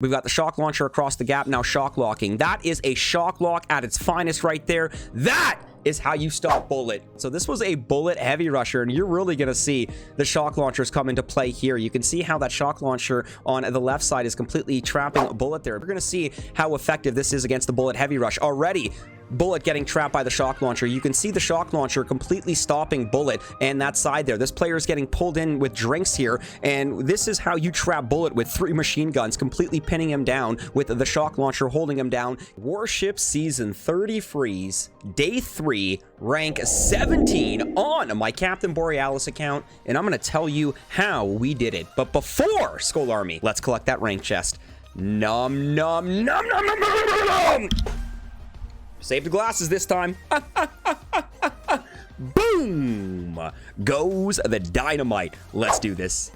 We've got the shock launcher across the gap, now shock locking. That is a shock lock at its finest right there. That is how you stop Bullit. So this was a Bullit heavy rusher, and you're really going to see the shock launchers come into play here. You can see how that shock launcher on the left side is completely trapping Bullit there. We're going to see how effective this is against the Bullit heavy rush. Already, Bullit getting trapped by the shock launcher. You can see the shock launcher completely stopping Bullit and that side there. This player is getting pulled in with drinks here, and this is how you trap Bullit with 3 machine guns, completely pinning him down with the shock launcher holding him down. Warship Season 30 Freeze, Day 3, rank 17 on my Captain Borealis account, and I'm going to tell you how we did it. But before, Skull Army, let's collect that rank chest. Nom nom nom nom nom nom nom nom. Save the glasses this time. Boom! Goes the dynamite. Let's do this.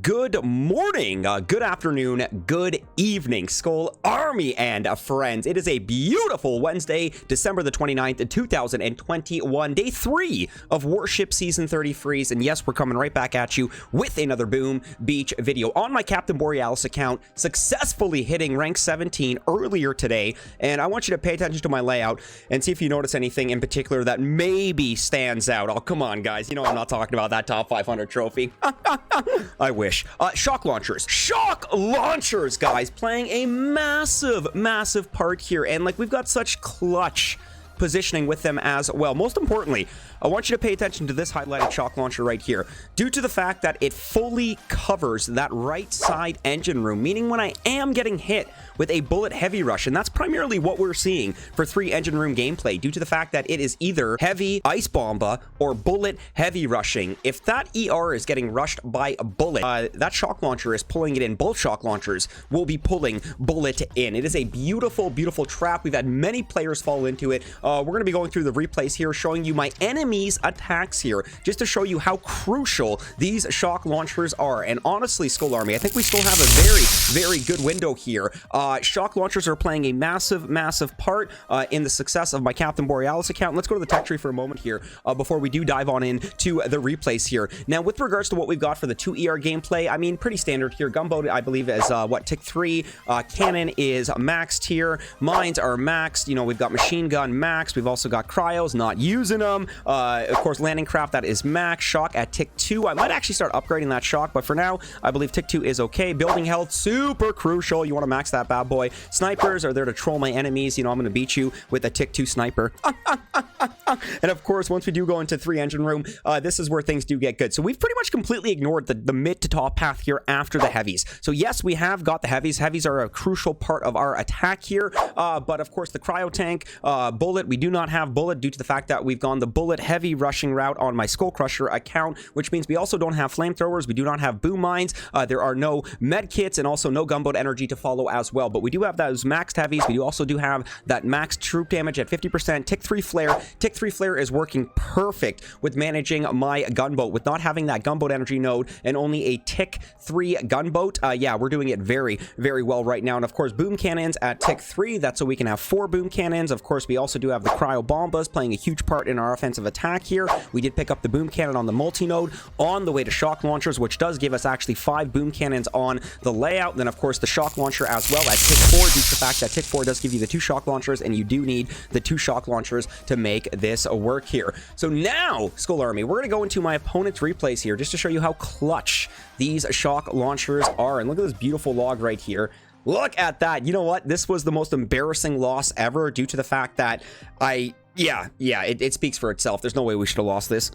Good morning, good afternoon, good evening, Skull Army and friends. It is a beautiful Wednesday, December the 29th, 2021, day 3 of Warship Season 30 Freeze. And yes, we're coming right back at you with another Boom Beach video on my Captain Borealis account, successfully hitting rank 17 earlier today. And I want you to pay attention to my layout and see if you notice anything in particular that maybe stands out. Oh, come on, guys. You know I'm not talking about that top 500 trophy. I wish. Shock launchers. Shock launchers, guys, playing a massive part here. And like, we've got such clutch positioning with them as well. Most importantly, I want you to pay attention to this highlighted shock launcher right here, due to the fact that it fully covers that right side engine room, meaning when I am getting hit with a Bullit heavy rush, and that's primarily what we're seeing for 3 engine room gameplay, due to the fact that it is either heavy ice bomba or Bullit heavy rushing. If that ER is getting rushed by a Bullit, that shock launcher is pulling it in. Both shock launchers will be pulling Bullit in. It is a beautiful trap. We've had many players fall into it. We're going to be going through the replays here, showing you my enemies' attacks here, just to show you how crucial these shock launchers are. And honestly, Skull Army, I think we still have a very good window here. Shock launchers are playing a massive part in the success of my Captain Borealis account. Let's go to the tech tree for a moment here before we do dive on in to the replays here. Now, with regards to what we've got for the 2ER gameplay, I mean, pretty standard here. Gunboat, I believe, is what, tick 3. Cannon is maxed here. Mines are maxed. You know, we've got machine gun maxed. We've also got cryos, not using them. Of course, landing craft, that is max. Shock at tick 2. I might actually start upgrading that shock, but for now, I believe tick 2 is okay. Building health, super crucial. You want to max that bad boy. Snipers are there to troll my enemies. You know, I'm going to beat you with a tick 2 sniper. And of course, once we do go into 3 engine room, this is where things do get good. So we've pretty much completely ignored the mid to top path here after the heavies. So yes, we have got the heavies. Heavies are a crucial part of our attack here. But of course, the cryo tank, Bullit, we do not have Bullit due to the fact that we've gone the Bullit heavy rushing route on my SkullCrusher account, which means we also don't have flamethrowers. We do not have boom mines. There are no med kits and also no gunboat energy to follow as well. But we do have those maxed heavies. We do also have that maxed troop damage at 50%. Tick 3 flare. Tick 3 flare is working perfect with managing my gunboat, with not having that gunboat energy node and only a tick 3 gunboat. Yeah, we're doing it very well right now. And of course, boom cannons at tick 3. That's so we can have 4 boom cannons. Of course, we also do have the cryo bombas playing a huge part in our offensive attack here. We did pick up the boom cannon on the multi-node on the way to shock launchers, which does give us actually 5 boom cannons on the layout. Then of course the shock launcher as well at tick 4, due to the fact that tick 4 does give you the 2 shock launchers, and you do need the 2 shock launchers to make this work here. So now, Skull Army, we're going to go into my opponent's replays here just to show you how clutch these shock launchers are. And look at this beautiful log right here. Look at that. You know what? This was the most embarrassing loss ever, due to the fact that it speaks for itself. There's no way we should have lost this.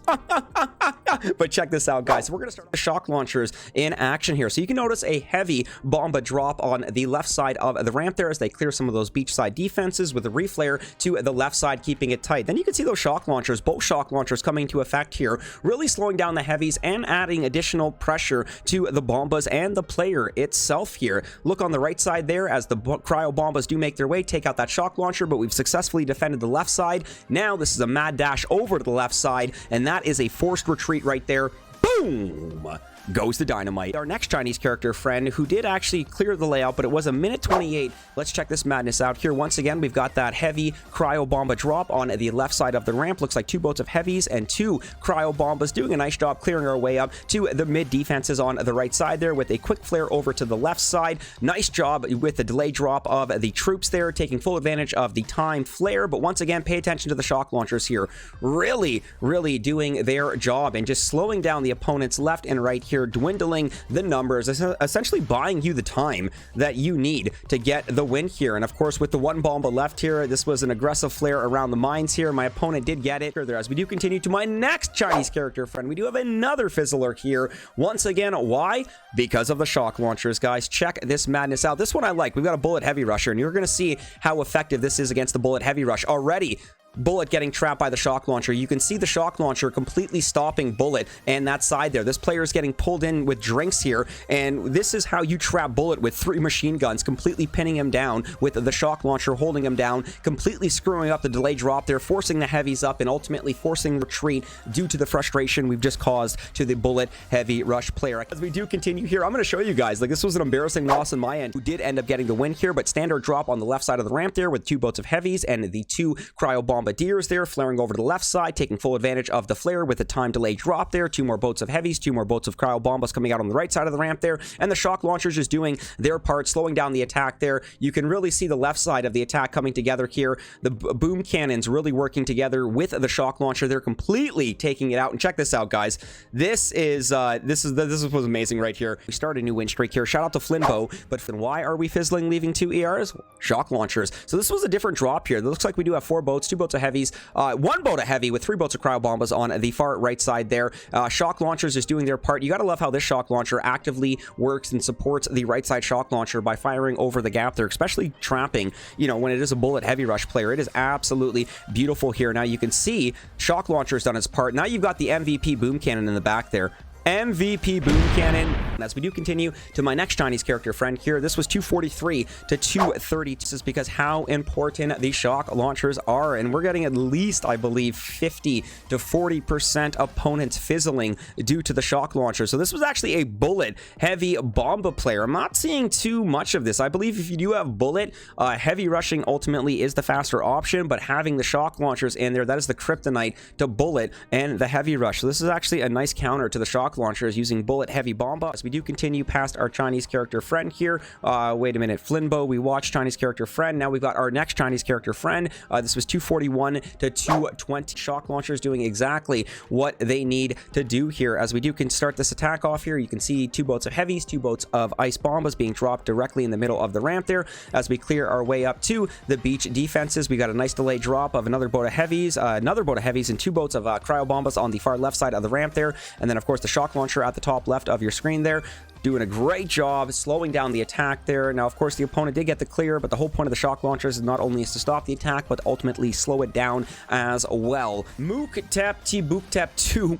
But check this out, guys. So we're going to start the shock launchers in action here. So you can notice a heavy bomba drop on the left side of the ramp there as they clear some of those beachside defenses with the reflare to the left side, keeping it tight. Then you can see those shock launchers, both shock launchers coming into effect here, really slowing down the heavies and adding additional pressure to the bombas and the player itself here. Look on the right side there as the cryo bombas do make their way, take out that shock launcher, but we've successfully defended the left side. Now this is a mad dash over to the left side, and that is a forced retreat right there. Boom! goes the dynamite. Our next Chinese character friend, who did actually clear the layout, but it was a minute 28. Let's check this madness out here. Once again, we've got that heavy cryo bomba drop on the left side of the ramp. Looks like 2 boats of heavies and 2 cryo bombas, doing a nice job clearing our way up to the mid defenses on the right side there, with a quick flare over to the left side. Nice job with the delay drop of the troops there, taking full advantage of the timed flare. But once again, pay attention to the shock launchers here. Really doing their job and just slowing down the opponents left and right here, dwindling the numbers, essentially buying you the time that you need to get the win here. And of course, with the 1 bomba left here, this was an aggressive flare around the mines here. My opponent did get it. Further, as we do continue to my next Chinese character friend, we do have another fizzler here. Once again, why? Because of the shock launchers, guys. Check this madness out. This one I like. We've got a Bullit heavy rusher, and you're going to see how effective this is against the Bullit heavy rush. Already, Bullit getting trapped by the shock launcher. You can see the shock launcher completely stopping Bullit and that side there. This player is getting pulled in with drinks here, and this is how you trap Bullit with 3 machine guns, completely pinning him down with the shock launcher holding him down, completely screwing up the delay drop there, forcing the heavies up, and ultimately forcing retreat due to the frustration we've just caused to the Bullit heavy rush player. As we do continue here, I'm going to show you guys, like, this was an embarrassing loss on my end, who did end up getting the win here, but standard drop on the left side of the ramp there with 2 boats of heavies and the 2 cryo bombardiers there, flaring over to the left side, taking full advantage of the flare with the time delay drop there. 2 more boats of heavies, 2 more boats of cryo bombas coming out on the right side of the ramp there, and the shock launchers just doing their part, slowing down the attack there. You can really see the left side of the attack coming together here. The boom cannons really working together with the shock launcher. They're completely taking it out. And check this out, guys. This was amazing right here. We start a new win streak here. Shout out to Flinbo. But then why are we fizzling, leaving 2 ERs? Shock launchers. So this was a different drop here. It looks like we do have 4 boats, 2 boats of heavies, 1 boat of heavy with 3 boats of cryo bombas on the far right side there. Shock launchers is doing their part. You got to love how this shock launcher actively works and supports the right side shock launcher by firing over the gap there, especially trapping, you know, when it is a Bullit heavy rush player. It is absolutely beautiful here. Now you can see shock launcher's done its part. Now you've got the MVP boom cannon in the back there. MVP boom cannon. As we do continue to my next Chinese character friend here, this was 243 to 230. This is because how important the shock launchers are, and we're getting at least, I believe, 50 to 40% opponents fizzling due to the shock launcher. So this was actually a Bullit heavy bomba player. I'm not seeing too much of this. I believe if you do have Bullit, heavy rushing ultimately is the faster option, but having the shock launchers in there, that is the kryptonite to Bullit and the heavy rush. So this is actually a nice counter to the shock launchers using Bullit heavy bomba. As we do continue past our Chinese character friend here, wait a minute, Flinbo, we watched Chinese character friend. Now we've got our next Chinese character friend. This was 241 to 220. Shock launchers doing exactly what they need to do here. As we can start this attack off here, you can see 2 boats of heavies, 2 boats of ice bombas being dropped directly in the middle of the ramp there. As we clear our way up to the beach defenses, we got a nice delay drop of another boat of heavies, and 2 boats of cryo bombas on the far left side of the ramp there, and then of course the shock launcher at the top left of your screen there, doing a great job slowing down the attack there. Now, of course, the opponent did get the clear, but the whole point of the shock launchers is not only is to stop the attack, but ultimately slow it down as well. Mook Tep T Book Tep 2.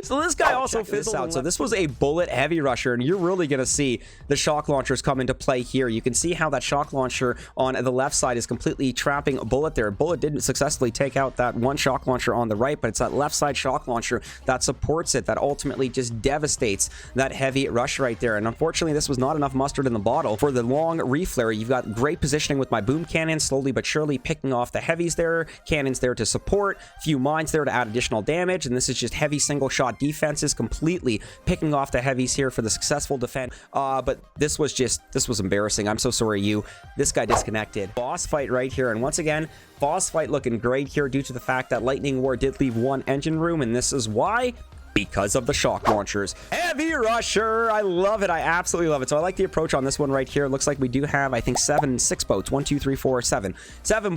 So this guy also fizzled out. So this was a Bullit heavy rusher, and you're really going to see the shock launchers come into play here. You can see how that shock launcher on the left side is completely trapping Bullit there. Bullit didn't successfully take out that one shock launcher on the right, but it's that left side shock launcher that supports it, that ultimately just devastates that heavy rush right there. And unfortunately, this was not enough mustard in the bottle for the long reflare. You've got great positioning with my boom cannon, slowly but surely picking off the heavies there, cannons there to support, few mines there to add additional damage, and this is just heavy single shot defenses, completely picking off the heavies here for the successful defense. But this was embarrassing. I'm so sorry, you. This guy disconnected. Boss fight right here, and once again, boss fight looking great here due to the fact that Lightning War did leave 1 engine room, and this is why. Because of the shock launchers. Heavy rusher, I love it. I absolutely love it. So I like the approach on this one right here. It looks like we do have, I think, 6 boats. 1, 2, 3, 4, 7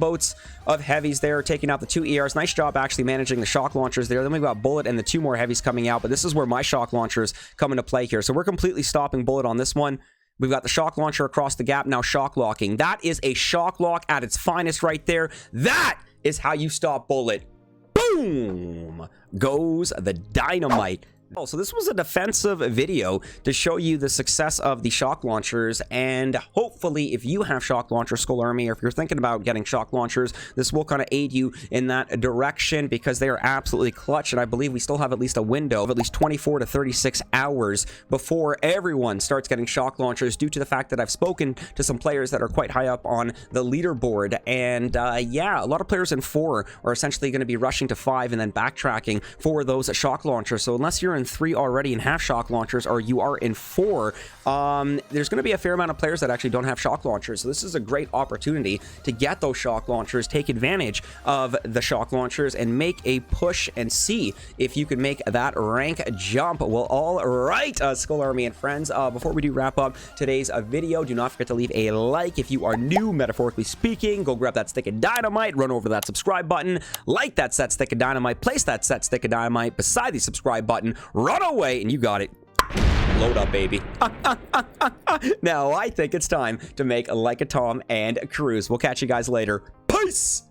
boats of heavies there, taking out the 2 ERs. Nice job actually managing the shock launchers there. Then we've got Bullit and the 2 more heavies coming out, but this is where my shock launchers come into play here. So we're completely stopping Bullit on this one. We've got the shock launcher across the gap, now shock locking. That is a shock lock at its finest right there. That is how you stop Bullit. Boom! Goes the dynamite. So this was a defensive video to show you the success of the shock launchers, and hopefully if you have shock launcher Skull Army, or if you're thinking about getting shock launchers, this will kind of aid you in that direction because they are absolutely clutch. And I believe we still have at least a window of at least 24 to 36 hours before everyone starts getting shock launchers, due to the fact that I've spoken to some players that are quite high up on the leaderboard. And yeah, a lot of players in 4 are essentially going to be rushing to 5 and then backtracking for those shock launchers. So unless you're in 3 already and have shock launchers, or you are in 4, there's going to be a fair amount of players that actually don't have shock launchers. So this is a great opportunity to get those shock launchers, take advantage of the shock launchers, and make a push and see if you can make that rank jump. Well, all right, Skull Army and friends, before we do wrap up today's video, do not forget to leave a like. If you are new, metaphorically speaking, go grab that stick of dynamite, run over that subscribe button, like that set stick of dynamite, place that set stick of dynamite beside the subscribe button, run away, and you got it. Load up, baby. Now I think it's time to make like a Tom and cruise. We'll catch you guys later. Peace.